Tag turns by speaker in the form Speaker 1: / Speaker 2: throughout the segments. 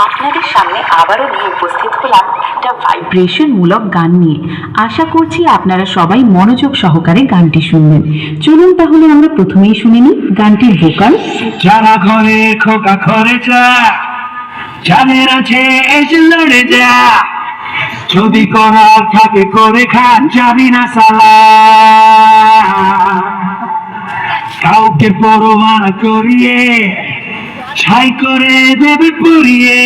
Speaker 1: আপনাদের সামনে আবারও নিয়ে উপস্থিত হলাম একটা
Speaker 2: ভাইব্রেশন মূলক গান নিয়ে। আশা করছি আপনারা সবাই মনোযোগ সহকারে গানটি শুনবেন। চলুন তাহলে আমরা প্রথমেই শুনে নিই গানটির ভোকাল।
Speaker 3: যারা ঘরে খোকা ঘরে যা, যাদের আছে এসে লড়ে যা, যদি করার থাকে করে খান, যাবি না সালা। কাউকে পরোয়া না করিয়ে ছাই করে দেবে পুড়িয়ে,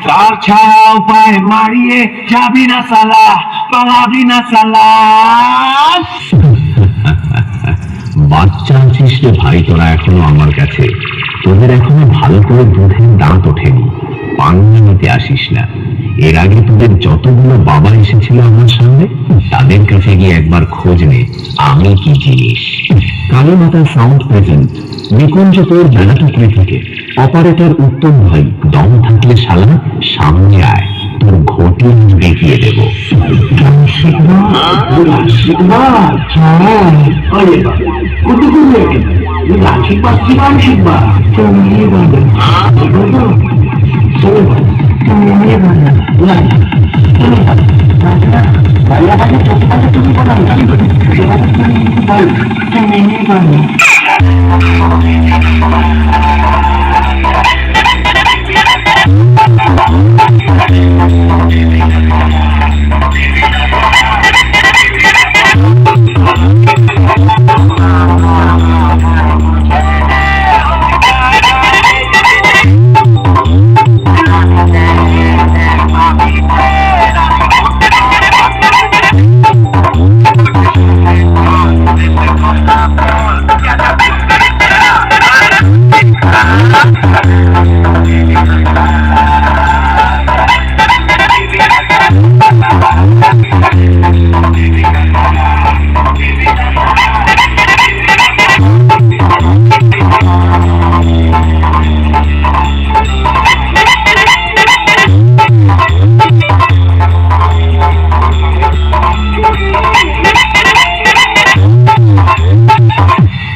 Speaker 3: তার ছায়াও পায়ে মারিয়ে, যাবি না সালা, পালাবি না সালা।
Speaker 4: বাচ্চা আছিস রে ভাই তোরা এখনো আমার কাছে, তোদের এখনো ভালো করে দুধের দাঁত ওঠেনি, পাঙ্গা নিতে আসিস না। এর আগে তোদের যতগুলো বাবা এসেছিল আমার সামনে, তাদের কাছে গিয়ে একবার খোঁজ নে আমি কি জিনিস। কালো মাথার সাউন্ড প্রেজেন্ট, নিকুঞ্জ তোর বেলাটুকরি থেকে। অপারেটর উত্তম ভাই, দম থাকলে শালা সামনে আয়, তোর ঘটি দেখিয়ে দেবো।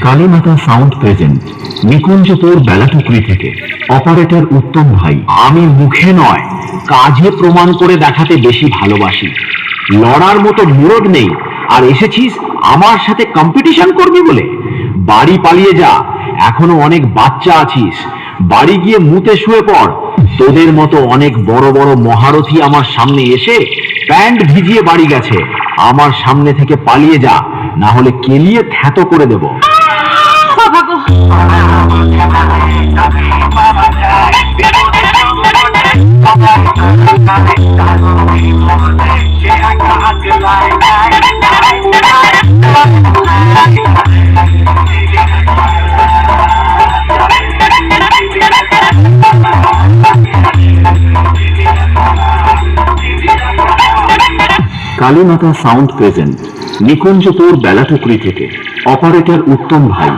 Speaker 4: কালী মাতা সাউন্ড প্রেজেন্ট, নিকুঞ্জ তোর বেলাটুকরি থেকে। অপারেটর উত্তম ভাই, আমি মুখে নয় কাজে প্রমাণ করে দেখাতে বেশি ভালোবাসি। লড়ার মতো মুরদ নেই, আর এসেছিস আমার সাথে কম্পিটিশন করবি বলে? বাড়ি পালিয়ে যা, এখনো অনেক বাচ্চা আছিস, বাড়ি গিয়ে মুতে শুয়ে পড়। তোদের মতো অনেক বড় বড় মহারথী আমার সামনে এসে প্যান্ট ভিজিয়ে বাড়ি গেছে। আমার সামনে থেকে পালিয়ে যা, না হলে কেলিয়ে থ্যাতো করে দেব। কালী মাতা সাউন্ড প্রেজেন্ট, নিকুঞ্জ তোর বেলাটুকরি থেকে। অপারেটর উত্তম ভাই,